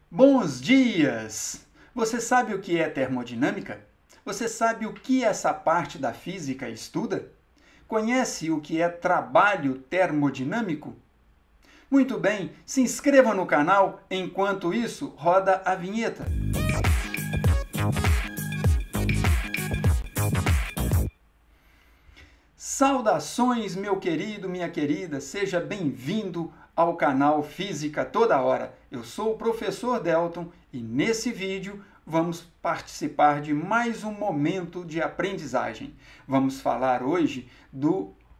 Bons dias! Você sabe o que é termodinâmica? Você sabe o que essa parte da física estuda? Conhece o que é trabalho termodinâmico? Muito bem, se inscreva no canal, enquanto isso roda a vinheta. Saudações, meu querido, minha querida, seja bem-vindo ao canal Física Toda Hora. Eu sou o professor Delton e nesse vídeo vamos participar de mais um momento de aprendizagem. Vamos falar hoje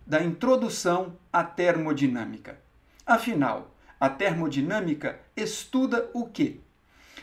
da introdução à termodinâmica. Afinal, a termodinâmica estuda o quê?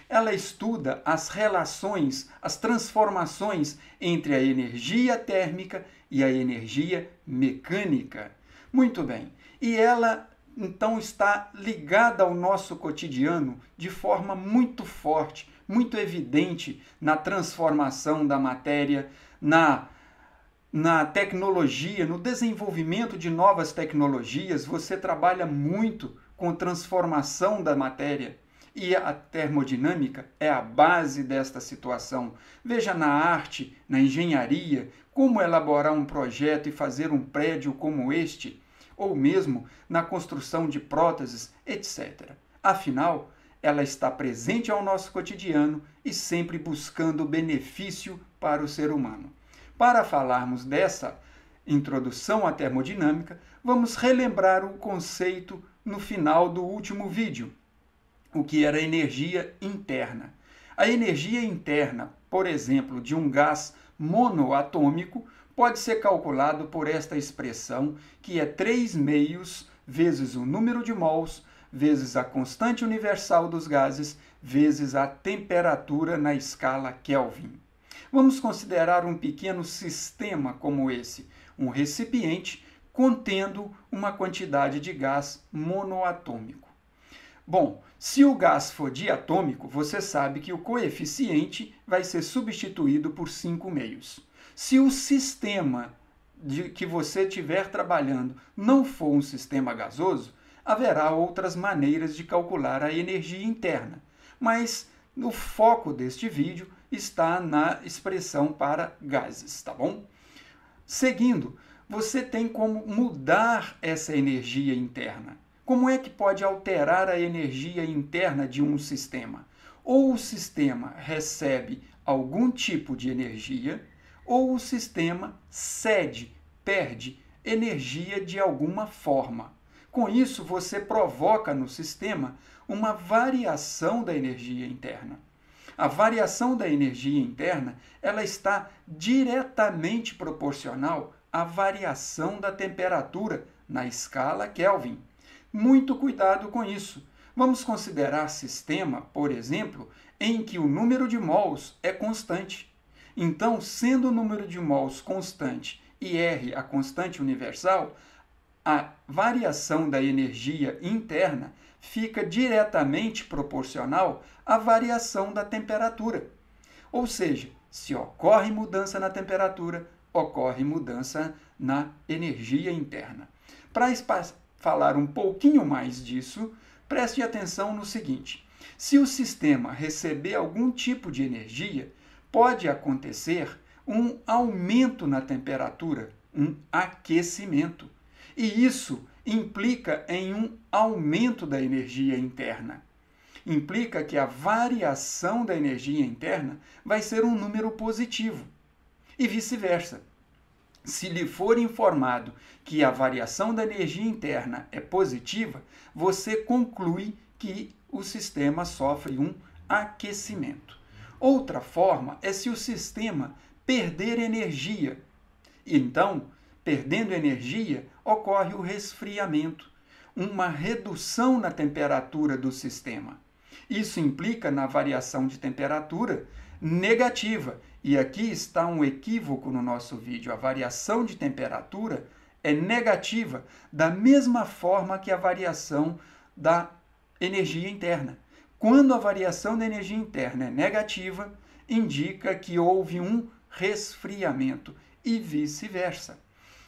Ela estuda as relações, as transformações entre a energia térmica e a energia mecânica. Muito bem. E ela, então, está ligada ao nosso cotidiano de forma muito forte, muito evidente na transformação da matéria, na tecnologia, no desenvolvimento de novas tecnologias. Você trabalha muito com transformação da matéria. E a termodinâmica é a base desta situação. Veja na arte, na engenharia, como elaborar um projeto e fazer um prédio como este, ou mesmo na construção de próteses, etc. Afinal, ela está presente ao nosso cotidiano e sempre buscando benefício para o ser humano. Para falarmos dessa introdução à termodinâmica, vamos relembrar o conceito no final do último vídeo, o que era energia interna. A energia interna, por exemplo, de um gás monoatômico, pode ser calculado por esta expressão, que é 3/6 vezes o número de mols, vezes a constante universal dos gases, vezes a temperatura na escala Kelvin. Vamos considerar um pequeno sistema como esse, um recipiente contendo uma quantidade de gás monoatômico. Bom, se o gás for diatômico, você sabe que o coeficiente vai ser substituído por 5/6. Se o sistema que você estiver trabalhando não for um sistema gasoso, haverá outras maneiras de calcular a energia interna. Mas o foco deste vídeo está na expressão para gases, tá bom? Seguindo, você tem como mudar essa energia interna. Como é que pode alterar a energia interna de um sistema? Ou o sistema recebe algum tipo de energia, ou o sistema cede, perde energia de alguma forma. Com isso, você provoca no sistema uma variação da energia interna. A variação da energia interna, ela está diretamente proporcional à variação da temperatura na escala Kelvin. Muito cuidado com isso. Vamos considerar sistema, por exemplo, em que o número de mols é constante. Então, sendo o número de mols constante e R a constante universal, a variação da energia interna fica diretamente proporcional à variação da temperatura. Ou seja, se ocorre mudança na temperatura, ocorre mudança na energia interna. Para falar um pouquinho mais disso, preste atenção no seguinte: se o sistema receber algum tipo de energia, pode acontecer um aumento na temperatura, um aquecimento. E isso implica em um aumento da energia interna. Implica que a variação da energia interna vai ser um número positivo. E vice-versa. Se lhe for informado que a variação da energia interna é positiva, você conclui que o sistema sofre um aquecimento. Outra forma é se o sistema perder energia. Então, perdendo energia, ocorre o resfriamento, uma redução na temperatura do sistema. Isso implica na variação de temperatura negativa. E aqui está um equívoco no nosso vídeo. A variação de temperatura é negativa, da mesma forma que a variação da energia interna. Quando a variação da energia interna é negativa, indica que houve um resfriamento e vice-versa.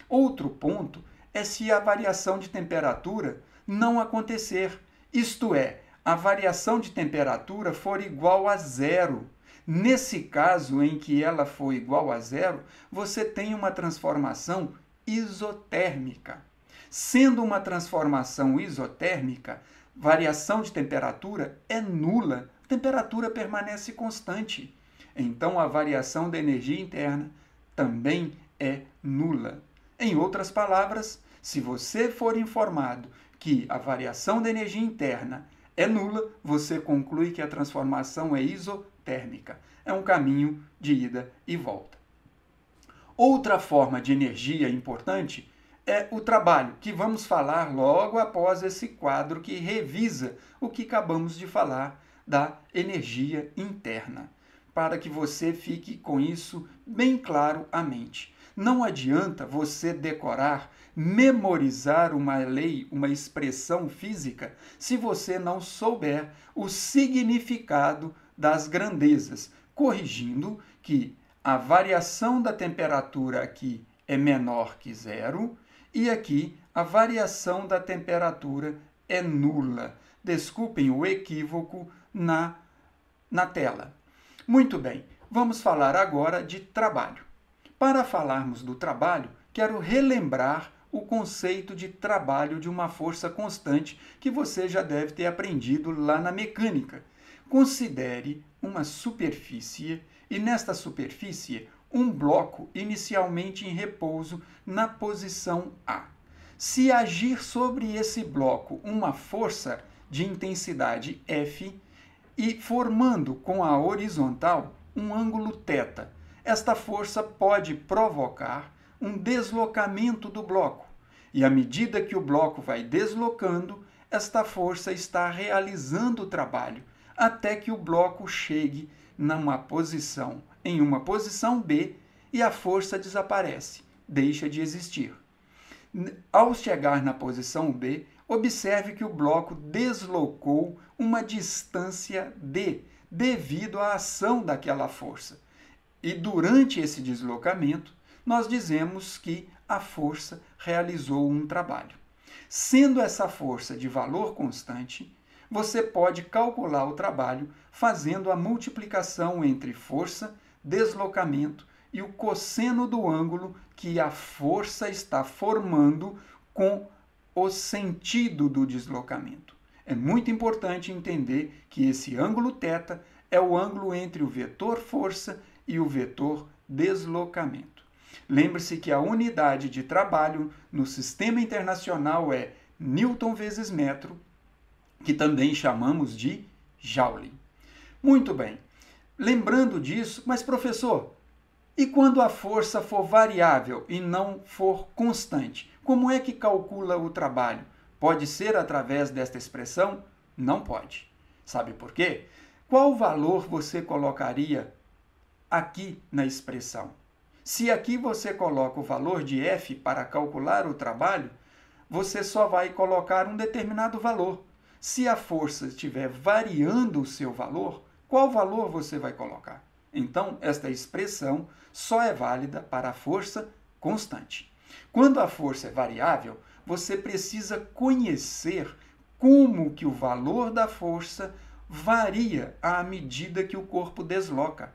Outro ponto é se a variação de temperatura não acontecer, isto é, a variação de temperatura for igual a zero. Nesse caso em que ela for igual a zero, você tem uma transformação isotérmica. Sendo uma transformação isotérmica, variação de temperatura é nula, a temperatura permanece constante. Então, a variação da energia interna também é nula. Em outras palavras, se você for informado que a variação da energia interna é nula, você conclui que a transformação é isotérmica. É um caminho de ida e volta. Outra forma de energia importante é o trabalho, que vamos falar logo após esse quadro que revisa o que acabamos de falar da energia interna, para que você fique com isso bem claro à mente. Não adianta você decorar, memorizar uma lei, uma expressão física, se você não souber o significado das grandezas, corrigindo que a variação da temperatura aqui é menor que zero e aqui a variação da temperatura é nula. Desculpem o equívoco na tela. Muito bem, vamos falar agora de trabalho. Para falarmos do trabalho, quero relembrar o conceito de trabalho de uma força constante que você já deve ter aprendido lá na mecânica. Considere uma superfície e nesta superfície um bloco inicialmente em repouso na posição A. Se agir sobre esse bloco uma força de intensidade F e formando com a horizontal um ângulo θ, esta força pode provocar um deslocamento do bloco. E à medida que o bloco vai deslocando, esta força está realizando o trabalho, até que o bloco chegue em uma posição B e a força desaparece, deixa de existir. Ao chegar na posição B, observe que o bloco deslocou uma distância D, devido à ação daquela força. E durante esse deslocamento, nós dizemos que a força realizou um trabalho. Sendo essa força de valor constante, você pode calcular o trabalho fazendo a multiplicação entre força, deslocamento e o cosseno do ângulo que a força está formando com o sentido do deslocamento. É muito importante entender que esse ângulo θ é o ângulo entre o vetor força e o vetor deslocamento. Lembre-se que a unidade de trabalho no sistema internacional é Newton vezes metro, que também chamamos de Joule. Muito bem. Lembrando disso, mas professor, e quando a força for variável e não for constante, como é que calcula o trabalho? Pode ser através desta expressão? Não pode. Sabe por quê? Qual valor você colocaria aqui na expressão? Se aqui você coloca o valor de F para calcular o trabalho, você só vai colocar um determinado valor. Se a força estiver variando o seu valor, qual valor você vai colocar? Então, esta expressão só é válida para a força constante. Quando a força é variável, você precisa conhecer como que o valor da força varia à medida que o corpo desloca.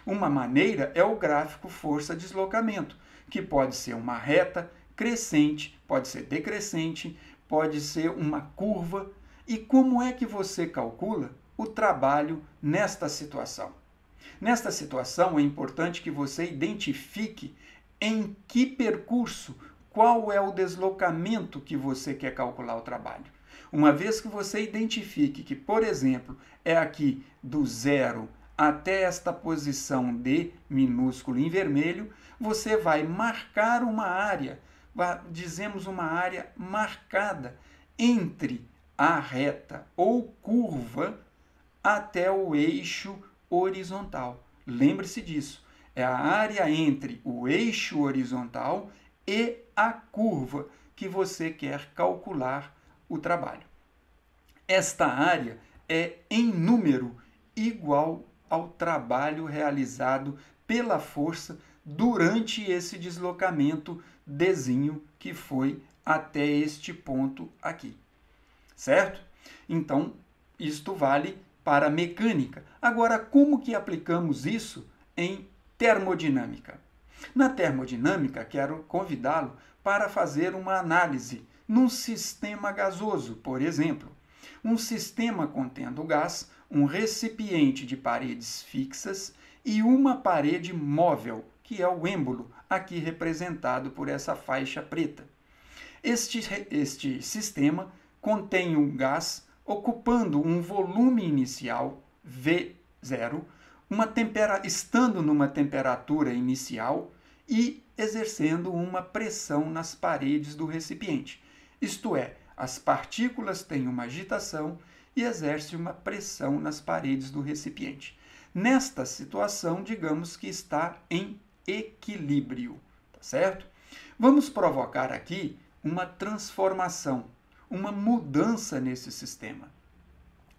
Uma maneira é o gráfico força-deslocamento, que pode ser uma reta crescente, pode ser decrescente, pode ser uma curva. E como é que você calcula o trabalho nesta situação? Nesta situação, é importante que você identifique em que percurso, qual é o deslocamento que você quer calcular o trabalho. Uma vez que você identifique que, por exemplo, é aqui do zero até esta posição D minúsculo em vermelho, você vai marcar uma área, dizemos uma área marcada entre a reta ou curva até o eixo horizontal. Lembre-se disso, é a área entre o eixo horizontal e a curva que você quer calcular o trabalho. Esta área é em número igual ao trabalho realizado pela força durante esse deslocamento Dzinho que foi até este ponto aqui. Certo? Então, Isto vale para a mecânica. Agora, como que aplicamos isso em termodinâmica? Na termodinâmica, quero convidá-lo para fazer uma análise num sistema gasoso, por exemplo. Um sistema contendo gás, um recipiente de paredes fixas e uma parede móvel, que é o êmbolo, aqui representado por essa faixa preta. Este sistema contém um gás ocupando um volume inicial, V0, estando numa temperatura inicial e exercendo uma pressão nas paredes do recipiente. Isto é, as partículas têm uma agitação e exercem uma pressão nas paredes do recipiente. Nesta situação, digamos que está em equilíbrio, tá certo? Vamos provocar aqui uma transformação, uma mudança nesse sistema.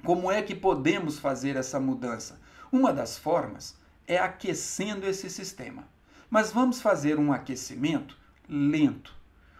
Como é que podemos fazer essa mudança? Uma das formas é aquecendo esse sistema. Mas vamos fazer um aquecimento lento,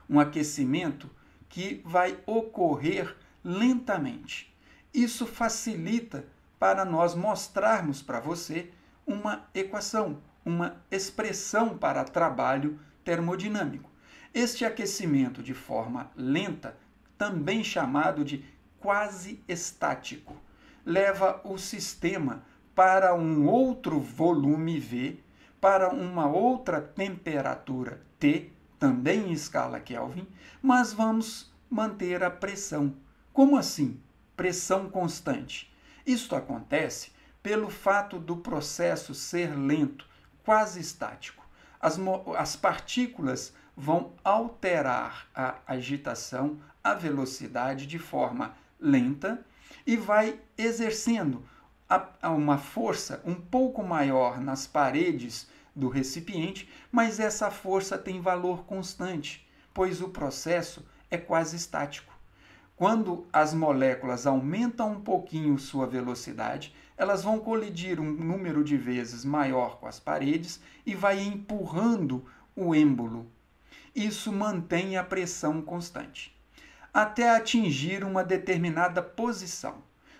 um aquecimento que vai ocorrer lentamente. Isso facilita para nós mostrarmos para você uma equação, uma expressão para trabalho termodinâmico. Este aquecimento de forma lenta, também chamado de quase estático, leva o sistema para um outro volume V, para uma outra temperatura T, também em escala Kelvin, mas vamos manter a pressão. Como assim? Pressão constante. Isto acontece pelo fato do processo ser lento, quase estático. As partículas vão alterar a agitação, a velocidade de forma lenta e vai exercendo uma força um pouco maior nas paredes do recipiente, mas essa força tem valor constante, pois o processo é quase estático. Quando as moléculas aumentam um pouquinho sua velocidade, elas vão colidir um número de vezes maior com as paredes e vai empurrando o êmbolo. Isso mantém a pressão constante, até atingir uma determinada posição.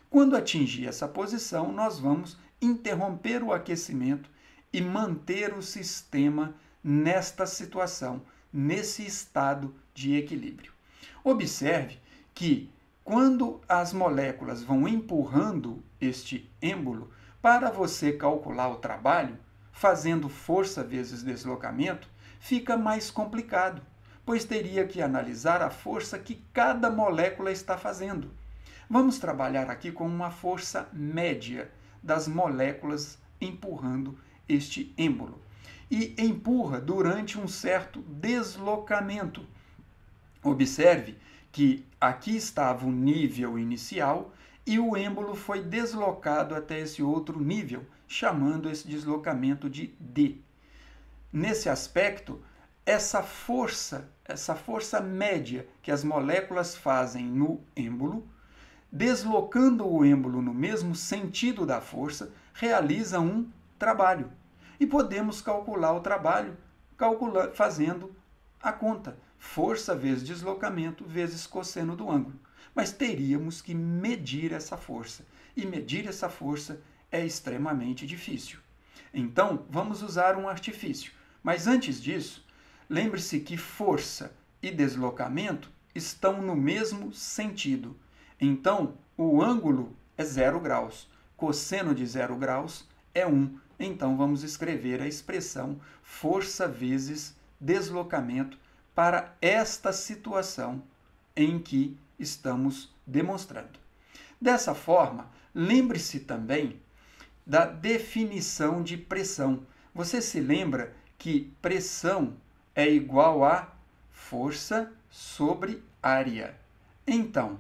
Quando atingir essa posição, nós vamos interromper o aquecimento e manter o sistema nesta situação, nesse estado de equilíbrio. Observe que quando as moléculas vão empurrando este êmbolo, para você calcular o trabalho, fazendo força vezes deslocamento, fica mais complicado, pois teria que analisar a força que cada molécula está fazendo. Vamos trabalhar aqui com uma força média das moléculas empurrando este êmbolo. E empurra durante um certo deslocamento. Observe que aqui estava o nível inicial e o êmbolo foi deslocado até esse outro nível, chamando esse deslocamento de D. Nesse aspecto, essa força média que as moléculas fazem no êmbolo, deslocando o êmbolo no mesmo sentido da força, realiza um trabalho. E podemos calcular o trabalho fazendo a conta. Força vezes deslocamento vezes cosseno do ângulo. Mas teríamos que medir essa força. E medir essa força é extremamente difícil. Então, vamos usar um artifício. Mas antes disso, lembre-se que força e deslocamento estão no mesmo sentido. Então, o ângulo é 0 graus. Cosseno de 0 graus é 1. Então, vamos escrever a expressão força vezes deslocamento para esta situação em que estamos demonstrando. Dessa forma, lembre-se também da definição de pressão. Você se lembra que pressão é igual a força sobre área. Então,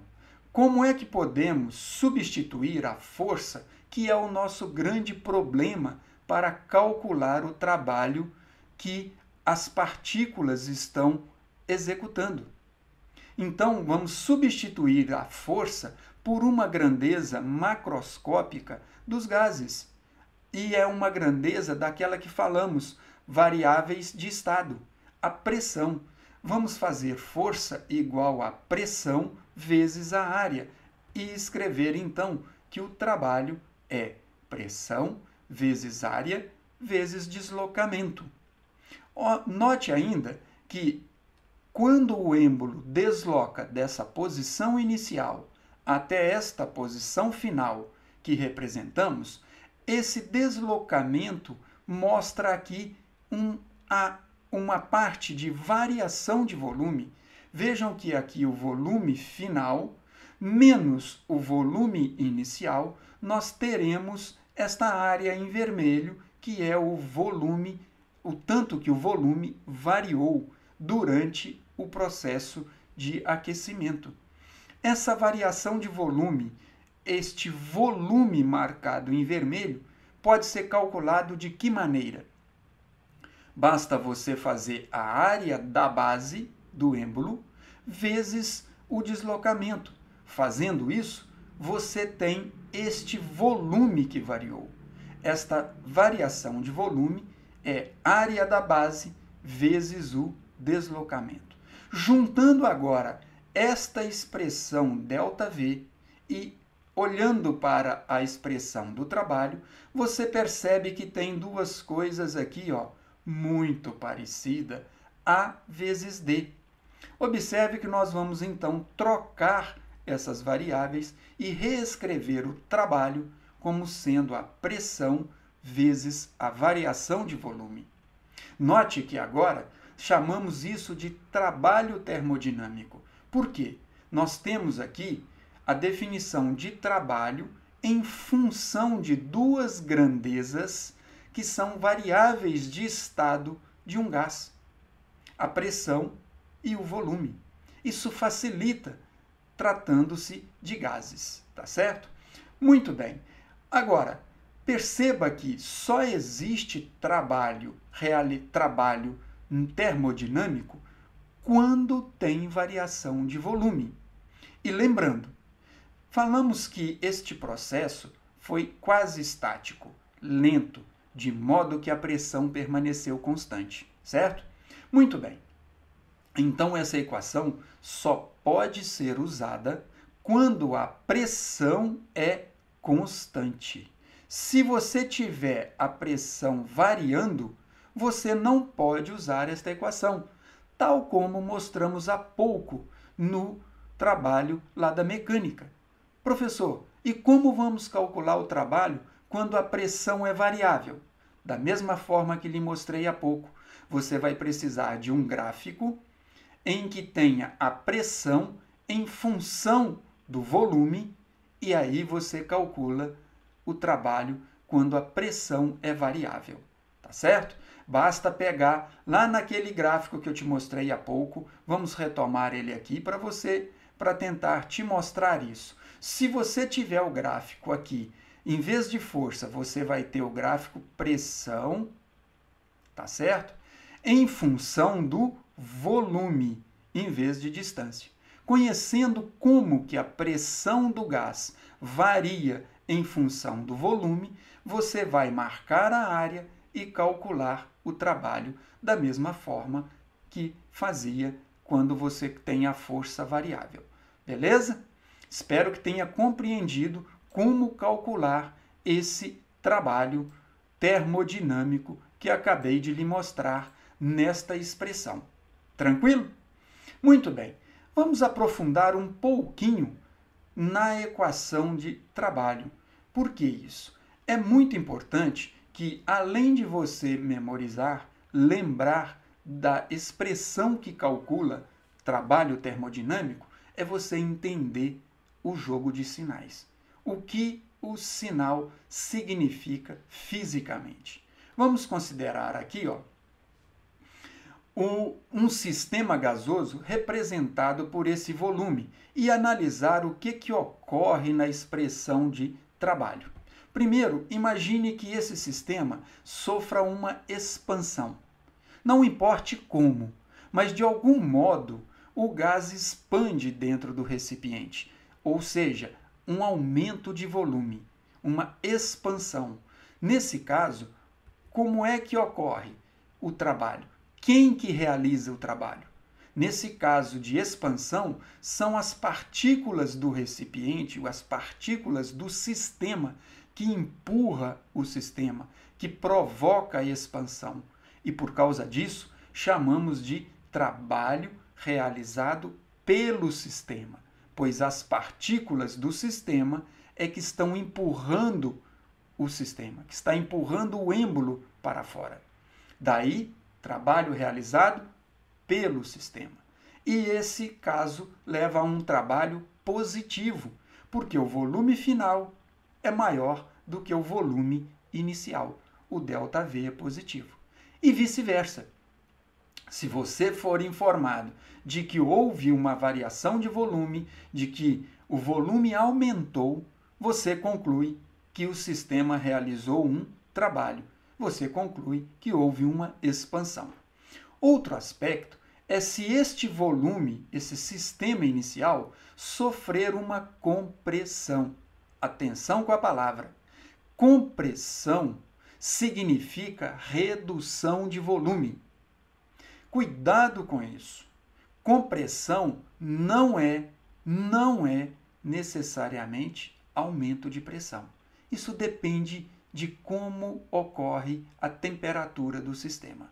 como é que podemos substituir a força, que é o nosso grande problema para calcular o trabalho que as partículas estão executando? Então, vamos substituir a força por uma grandeza macroscópica dos gases. E é uma grandeza daquela que falamos, variáveis de estado, a pressão. Vamos fazer força igual a pressão vezes a área. e escrever então que o trabalho é pressão vezes área vezes deslocamento. Note ainda que quando o êmbolo desloca dessa posição inicial até esta posição final que representamos, esse deslocamento mostra aqui uma parte de variação de volume. Vejam que aqui o volume final menos o volume inicial, nós teremos esta área em vermelho, que é o volume, o tanto que o volume variou durante o processo de aquecimento. Essa variação de volume, este volume marcado em vermelho, pode ser calculado de que maneira? Basta você fazer a área da base do êmbolo vezes o deslocamento. Fazendo isso, você tem este volume que variou. Esta variação de volume é área da base vezes o deslocamento. Juntando agora esta expressão ΔV e olhando para a expressão do trabalho, você percebe que tem duas coisas aqui, ó, muito parecida, A vezes D. Observe que nós vamos então trocar essas variáveis e reescrever o trabalho como sendo a pressão vezes a variação de volume. Note que agora chamamos isso de trabalho termodinâmico. Por quê? Nós temos aqui a definição de trabalho em função de duas grandezas que são variáveis de estado de um gás: a pressão e o volume. Isso facilita tratando-se de gases, tá certo? Muito bem. Agora, perceba que só existe trabalho termodinâmico quando tem variação de volume. E lembrando, falamos que este processo foi quase estático, lento, de modo que a pressão permaneceu constante, certo? Muito bem. Então, essa equação só pode ser usada quando a pressão é constante. Se você tiver a pressão variando, você não pode usar esta equação, tal como mostramos há pouco no trabalho lá da mecânica. Professor, e como vamos calcular o trabalho quando a pressão é variável? Da mesma forma que lhe mostrei há pouco, você vai precisar de um gráfico em que tenha a pressão em função do volume, e aí você calcula o trabalho quando a pressão é variável, tá certo? Basta pegar lá naquele gráfico que eu te mostrei há pouco, vamos retomar ele aqui para tentar te mostrar isso. Se você tiver o gráfico aqui, em vez de força, você vai ter o gráfico pressão, tá certo? Em função do volume, em vez de distância. Conhecendo como que a pressão do gás varia em função do volume, você vai marcar a área e calcular o trabalho da mesma forma que fazia quando você tem a força variável. Beleza? Espero que tenha compreendido como calcular esse trabalho termodinâmico que acabei de lhe mostrar nesta expressão. Tranquilo? Muito bem. Vamos aprofundar um pouquinho na equação de trabalho. Por que isso? É muito importante que, além de você memorizar, lembrar da expressão que calcula trabalho termodinâmico, é você entender o jogo de sinais. O que o sinal significa fisicamente. Vamos considerar aqui, ó, um sistema gasoso representado por esse volume e analisar o que ocorre na expressão de trabalho. Primeiro, imagine que esse sistema sofra uma expansão. Não importe como, mas de algum modo o gás expande dentro do recipiente, ou seja, um aumento de volume, uma expansão. Nesse caso, como é que ocorre o trabalho? Quem que realiza o trabalho? Nesse caso de expansão, são as partículas do recipiente, as partículas do sistema que empurra o sistema, que provoca a expansão. E por causa disso, chamamos de trabalho realizado pelo sistema, pois as partículas do sistema é que estão empurrando o sistema, que está empurrando o êmbolo para fora. Daí, trabalho realizado pelo sistema. E esse caso leva a um trabalho positivo, porque o volume final é maior do que o volume inicial. O ΔV é positivo. E vice-versa. Se você for informado de que houve uma variação de volume, de que o volume aumentou, você conclui que o sistema realizou um trabalho. Você conclui que houve uma expansão. Outro aspecto é se este volume, esse sistema inicial, sofrer uma compressão. Atenção com a palavra. Compressão significa redução de volume. Cuidado com isso. Compressão não é necessariamente aumento de pressão. Isso depende de como ocorre a temperatura do sistema.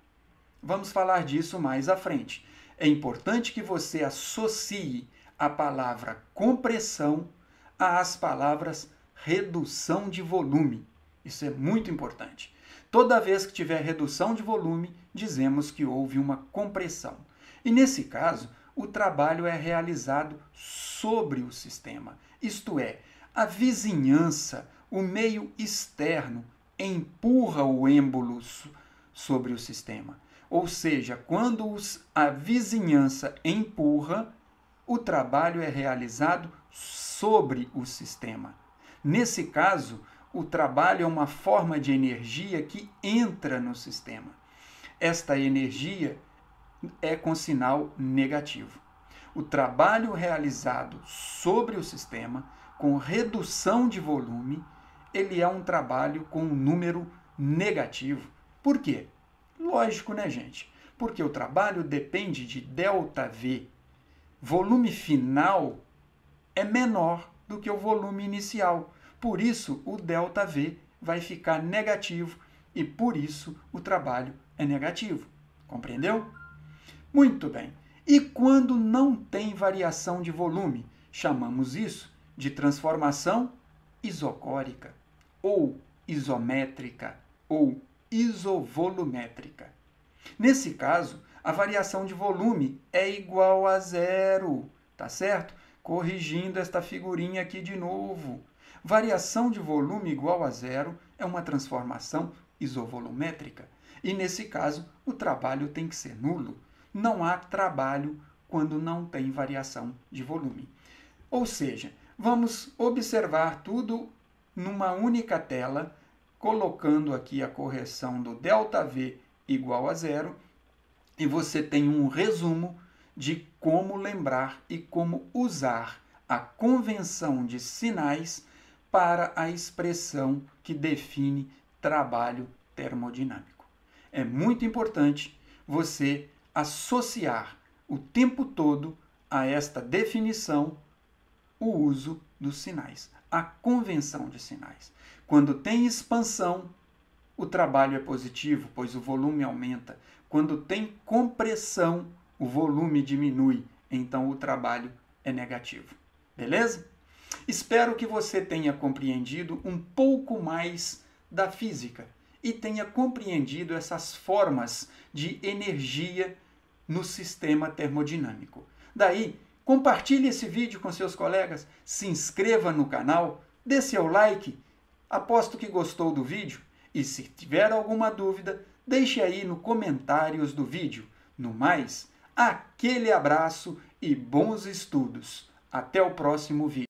Vamos falar disso mais à frente. É importante que você associe a palavra compressão às palavras redução de volume. Isso é muito importante. Toda vez que tiver redução de volume, dizemos que houve uma compressão. E nesse caso, o trabalho é realizado sobre o sistema. Isto é, a vizinhança, o meio externo, empurra o êmbolo sobre o sistema. Ou seja, quando a vizinhança empurra, o trabalho é realizado sobre o sistema. Nesse caso, o trabalho é uma forma de energia que entra no sistema. Esta energia é com sinal negativo. O trabalho realizado sobre o sistema, com redução de volume, ele é um trabalho com um número negativo. Por quê? Lógico, né, gente? Porque o trabalho depende de ΔV. Volume final é menor do que o volume inicial. Por isso, o ΔV vai ficar negativo e, por isso, o trabalho é negativo. Compreendeu? Muito bem. E quando não tem variação de volume? Chamamos isso de transformação isocórica, ou isométrica, ou isovolumétrica. Nesse caso, a variação de volume é igual a zero, tá certo? Corrigindo esta figurinha aqui de novo. Variação de volume igual a zero é uma transformação isovolumétrica. E nesse caso, o trabalho tem que ser nulo. Não há trabalho quando não tem variação de volume. Ou seja, vamos observar tudo numa única tela, colocando aqui a correção do ΔV igual a zero, e você tem um resumo de como lembrar e como usar a convenção de sinais para a expressão que define trabalho termodinâmico. É muito importante você associar o tempo todo a esta definição o uso dos sinais, a convenção de sinais. Quando tem expansão, o trabalho é positivo, pois o volume aumenta. Quando tem compressão, o volume diminui, então o trabalho é negativo. Beleza? Espero que você tenha compreendido um pouco mais da física e tenha compreendido essas formas de energia no sistema termodinâmico. Daí, compartilhe esse vídeo com seus colegas, se inscreva no canal, dê seu like, aposto que gostou do vídeo e se tiver alguma dúvida, deixe aí nos comentários do vídeo. No mais, aquele abraço e bons estudos. Até o próximo vídeo.